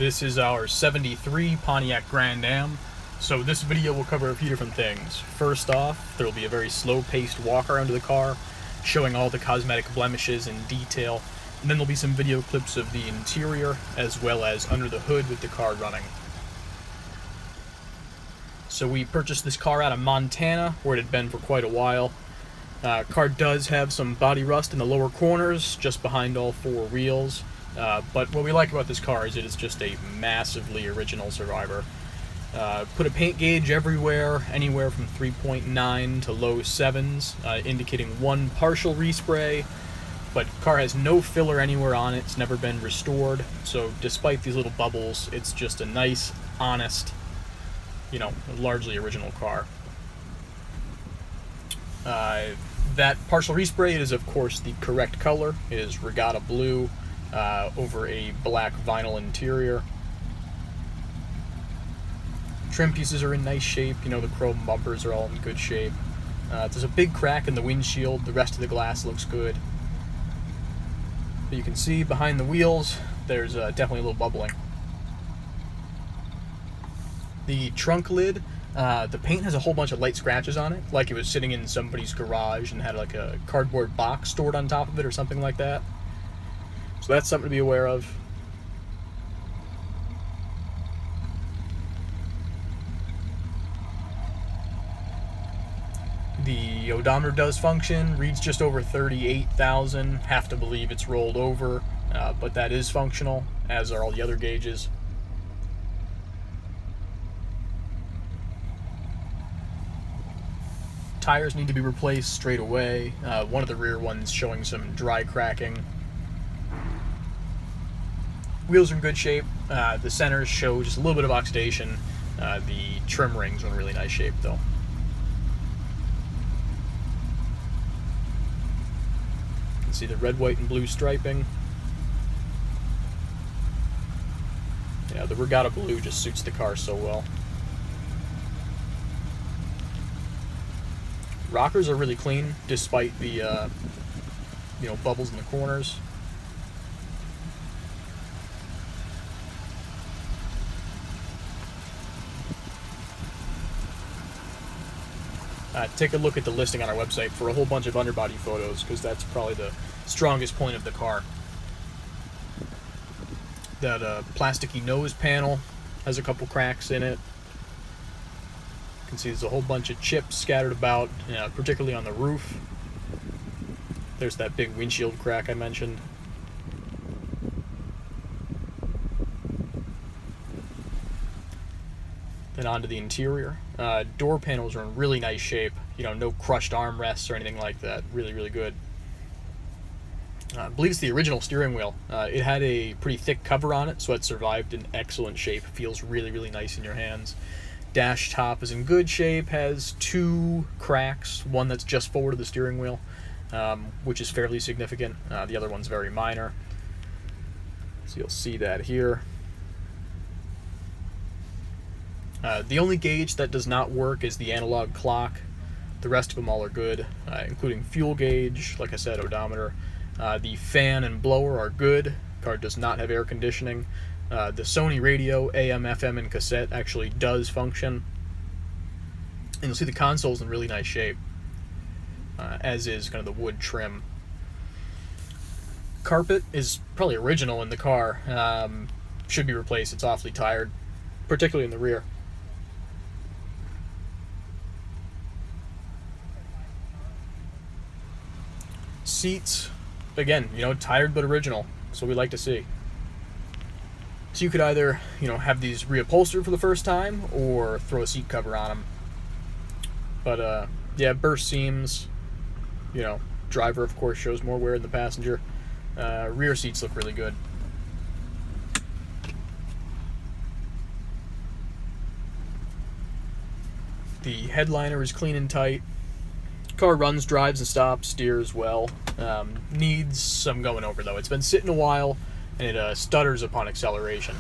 This is our 73 Pontiac Grand Am. So this video will cover a few different things. First off, there will be a very slow-paced walk around of the car, showing all the cosmetic blemishes in detail, and then there'll be some video clips of the interior, as well as under the hood with the car running. So we purchased this car out of Montana, where it had been for quite a while. Car does have some body rust in the lower corners, just behind all four wheels. But what we like about this car is it is just a massively original survivor. Put a paint gauge everywhere, anywhere from 3.9 to low 7s, indicating one partial respray, but car has no filler anywhere on it. It's never been restored, so despite these little bubbles, it's just a nice, honest, largely original car. That partial respray is, of course, the correct color. It is Regatta Blue over a black vinyl interior. Trim pieces are in nice shape. The chrome bumpers are all in good shape. There's a big crack in the windshield. The rest of the glass looks good. But you can see behind the wheels, there's definitely a little bubbling. The trunk lid, the paint has a whole bunch of light scratches on it, like it was sitting in somebody's garage and had like a cardboard box stored on top of it or something like that. So that's something to be aware of. The odometer does function, reads just over 38,000. Have to believe it's rolled over, but that is functional, as are all the other gauges. Tires need to be replaced straight away. One of the rear ones showing some dry cracking. Wheels are in good shape. The centers show just a little bit of oxidation. The trim rings are in really nice shape, though. You can see the red, white, and blue striping. Yeah, the Regatta Blue just suits the car so well. Rockers are really clean, despite the bubbles in the corners. Take a look at the listing on our website for a whole bunch of underbody photos, because that's probably the strongest point of the car. That plasticky nose panel has a couple cracks in it. You can see there's a whole bunch of chips scattered about, particularly on the roof. There's that big windshield crack I mentioned. Then onto the interior. Door panels are in really nice shape. No crushed armrests or anything like that. Really, really good. I believe it's the original steering wheel. It had a pretty thick cover on it, so it survived in excellent shape. Feels really, really nice in your hands. Dash top is in good shape. Has two cracks. One that's just forward of the steering wheel, which is fairly significant. The other one's very minor. So you'll see that here. The only gauge that does not work is the analog clock. The rest of them all are good, including fuel gauge, like I said, odometer. The fan and blower are good. Car does not have air conditioning. The Sony radio, AM, FM, and cassette actually does function. And you'll see the console's in really nice shape, as is kind of the wood trim. Carpet is probably original in the car. Should be replaced. It's awfully tired, particularly in the rear. Seats, again, tired but original. That's what we like to see. So you could either, have these reupholstered for the first time or throw a seat cover on them. But, yeah, burst seams, driver, of course, shows more wear than the passenger. Rear seats look really good. The headliner is clean and tight. Car runs, drives, and stops, steers well. Needs some going over, though. It's been sitting a while, and it stutters upon acceleration.